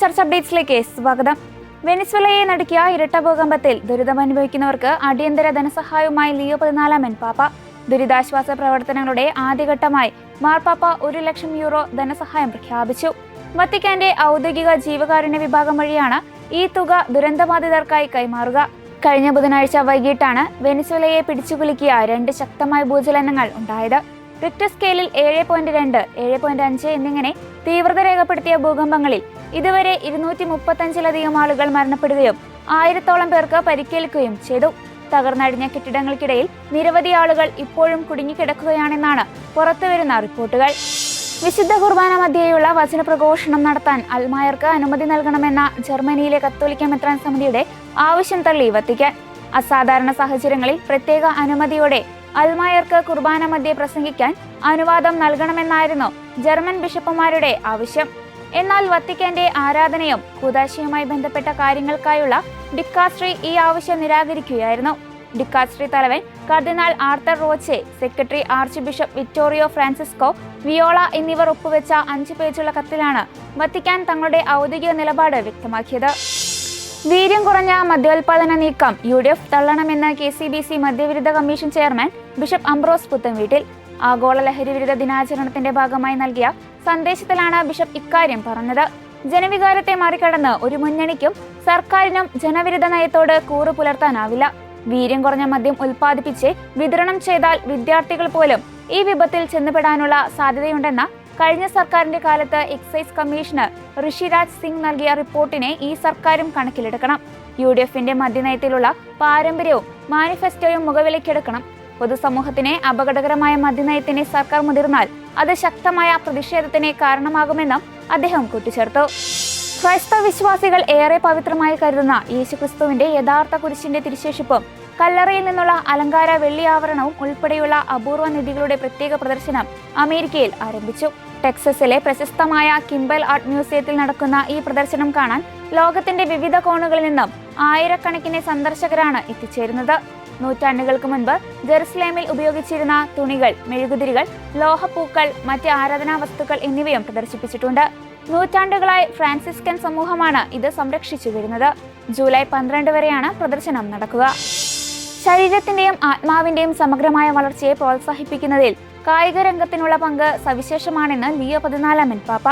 ചർച്ച അപ്ഡേറ്റ്സിലേക്ക് സ്വാഗതം. വെനിസ്വേലയെ നടുക്കിയ ഇരട്ട ഭൂകമ്പത്തിൽ ദുരിതമനുഭവിക്കുന്നവർക്ക് അടിയന്തര ധനസഹായവുമായി ലിയോ 14 പാപ്പ. ദുരിതാശ്വാസ പ്രവർത്തനങ്ങളുടെ ആദ്യഘട്ടമായി മാർപ്പാപ്പ €1,00,000 ധനസഹായം പ്രഖ്യാപിച്ചു. വത്തിക്കാന്റെ ഔദ്യോഗിക ജീവകാരുണ്യ വിഭാഗം വഴിയാണ് ഈ തുക ദുരന്തബാധിതർക്കായി കൈമാറുക. കഴിഞ്ഞ ബുധനാഴ്ച വൈകിട്ടാണ് വെനിസ്വേലയെ പിടിച്ചുകുലുക്കിയ 2 ശക്തമായ ഭൂചലനങ്ങൾ ഉണ്ടായത്. റിക്ടർ സ്കെയിലിൽ 7.2, 7.5 എന്നിങ്ങനെ തീവ്രത രേഖപ്പെടുത്തിയ ഭൂകമ്പങ്ങളിൽ ഇതുവരെ 235-ലധികം ആളുകൾ മരണപ്പെടുകയും 1000-ഓളം പേർക്ക് പരിക്കേൽക്കുകയും ചെയ്തു. തകർന്നടിഞ്ഞ കെട്ടിടങ്ങൾക്കിടയിൽ നിരവധി ആളുകൾ ഇപ്പോഴും കുടുങ്ങിക്കിടക്കുകയാണെന്നാണ് പുറത്തുവരുന്ന റിപ്പോർട്ടുകൾ. വിശുദ്ധ കുർബാന മധ്യേയുള്ള വചനപ്രഘോഷണം നടത്താൻ അൽമായർക്ക് അനുമതി നൽകണമെന്ന ജർമ്മനിയിലെ കത്തോലിക്ക മെത്രാൻ സമിതിയുടെ ആവശ്യം തള്ളി വത്തിക്കാൻ. അസാധാരണ സാഹചര്യങ്ങളിൽ പ്രത്യേക അനുമതിയോടെ അൽമായർക്ക് കുർബാന മധ്യേ പ്രസംഗിക്കാൻ അനുവാദം നൽകണമെന്നായിരുന്നു ജർമ്മൻ ബിഷപ്പുമാരുടെ ആവശ്യം. എന്നാൽ വത്തിക്കാന്റെ ആരാധനയും കൂദാശയുമായി ബന്ധപ്പെട്ട കാര്യങ്ങൾക്കായുള്ള ഡിക്കാസ്ട്രി ഈ ആവശ്യം നിരാകരിക്കുകയായിരുന്നു. ഡിക്കാസ്ട്രി തലവൻ കർദിനാൾ Arthur Roche, secretary archbishop Vittorio Francesco Viola എന്നിവർ ഒപ്പുവെച്ച 5 പേജുള്ള കത്തിലാണ് വത്തിക്കാൻ തങ്ങളുടെ ഔദ്യോഗിക നിലപാട് വ്യക്തമാക്കിയത്. വീര്യം കുറഞ്ഞ മദ്യോൽപാദന നീക്കം UDF തള്ളണമെന്ന് KCBC മദ്യവിരുദ്ധ commission chairman bishop Ambrose Puthenveettil. ആഗോള ലഹരി വിരുദ്ധ ദിനാചരണത്തിന്റെ ഭാഗമായി നൽകിയ സന്ദേശത്തിലാണ് ബിഷപ്പ് ഇക്കാര്യം പറഞ്ഞത്. ജനവികാരത്തെ മറികടന്ന് ഒരു മുന്നണിക്കും സർക്കാരിനും ജനവിരുദ്ധ നയത്തോട് കൂറു പുലർത്താനാവില്ല. വീര്യം കുറഞ്ഞ മദ്യം ഉൽപ്പാദിപ്പിച്ച് വിതരണം ചെയ്താൽ വിദ്യാർത്ഥികൾ പോലും ഈ വിപത്തിൽ ചെന്നുപെടാനുള്ള സാധ്യതയുണ്ടെന്ന കഴിഞ്ഞ സർക്കാരിന്റെ കാലത്ത് എക്സൈസ് കമ്മീഷണർ ഋഷിരാജ് സിംഗ് നൽകിയ റിപ്പോർട്ടിനെ ഈ സർക്കാരും കണക്കിലെടുക്കണം. UDFന്റെ മദ്യനയത്തിലുള്ള പാരമ്പര്യവും മാനിഫെസ്റ്റോയും മുഖവിലക്കെടുക്കണം. പൊതുസമൂഹത്തിന് അപകടകരമായ മദ്യനയത്തിന് സർക്കാർ മുതിർന്നാൽ അത് ശക്തമായ പ്രതിഷേധത്തിന് കാരണമാകുമെന്നും അദ്ദേഹം കൂട്ടിച്ചേർത്തു. ക്രൈസ്തവ വിശ്വാസികൾ ഏറെ പവിത്രമായി കരുതുന്ന യേശുക്രിസ്തുവിന്റെ യഥാർത്ഥ കുരിശിന്റെ തിരുശേഷിപ്പും കല്ലറയിൽ നിന്നുള്ള അലങ്കാര വെള്ളി ആവരണവും ഉൾപ്പെടെയുള്ള അപൂർവ നിധികളുടെ പ്രത്യേക പ്രദർശനം അമേരിക്കയിൽ ആരംഭിച്ചു. ടെക്സസിലെ പ്രശസ്തമായ കിംബൽ ആർട്ട് മ്യൂസിയത്തിൽ നടക്കുന്ന ഈ പ്രദർശനം കാണാൻ ലോകത്തിന്റെ വിവിധ കോണുകളിൽ നിന്നും ആയിരക്കണക്കിന് സന്ദർശകരാണ് എത്തിച്ചേരുന്നത്. നൂറ്റാണ്ടുകൾക്ക് മുൻപ് ജെറുസലേമിൽ ഉപയോഗിച്ചിരുന്ന തുണികൾ, മെഴുകുതിരികൾ, ലോഹപ്പൂക്കൾ, മറ്റ് ആരാധനാ വസ്തുക്കൾ എന്നിവയും പ്രദർശിപ്പിച്ചിട്ടുണ്ട്. നൂറ്റാണ്ടുകളായി ഫ്രാൻസിസ്കൻ സമൂഹമാണ് ഇത് സംരക്ഷിച്ചു വരുന്നത്. ജൂലൈ 12 വരെയാണ് പ്രദർശനം നടക്കുക. ശരീരത്തിന്റെയും ആത്മാവിന്റെയും സമഗ്രമായ വളർച്ചയെ പ്രോത്സാഹിപ്പിക്കുന്നതിൽ കായിക രംഗത്തിനുള്ള പങ്ക് സവിശേഷമാണെന്ന് ലിയോ 14 പാപ്പ.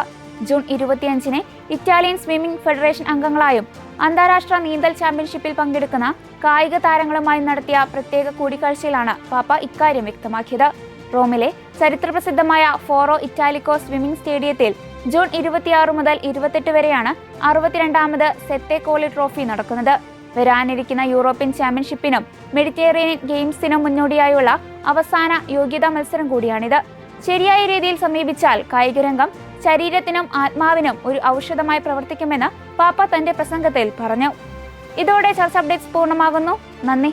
ജൂൺ 25-ന് ഇറ്റാലിയൻ സ്വിമ്മിംഗ് ഫെഡറേഷൻ അംഗങ്ങളായും അന്താരാഷ്ട്ര നീന്തൽ ചാമ്പ്യൻഷിപ്പിൽ പങ്കെടുക്കുന്ന കായിക താരങ്ങളുമായി നടത്തിയ പ്രത്യേക കൂടിക്കാഴ്ചയിലാണ് പാപ്പ ഇക്കാര്യം വ്യക്തമാക്കിയത്. റോമിലെ ചരിത്രപ്രസിദ്ധമായ ഫോറോ ഇറ്റാലിക്കോ സ്വിമ്മിംഗ് സ്റ്റേഡിയത്തിൽ ജൂൺ 26 മുതൽ 28 വരെയാണ് 62ാമത് സെത്തെ കോളി ട്രോഫി നടക്കുന്നത്. വരാനിരിക്കുന്ന യൂറോപ്യൻ ചാമ്പ്യൻഷിപ്പിനും മെഡിറ്ററേനിയൻ ഗെയിംസിനും മുന്നോടിയായുള്ള അവസാന യോഗ്യതാ മത്സരം കൂടിയാണിത്. ശരിയായ രീതിയിൽ സമീപിച്ചാൽ കായികരംഗം ശരീരത്തിനും ആത്മാവിനും ഒരു ഔഷധമായി പ്രവർത്തിക്കുമെന്ന് പാപ്പ തന്റെ പ്രസംഗത്തിൽ പറഞ്ഞു. ഇതോടെ ചർച്ച അപ്ഡേറ്റ്സ് പൂർണ്ണമാകുന്നു. നന്ദി.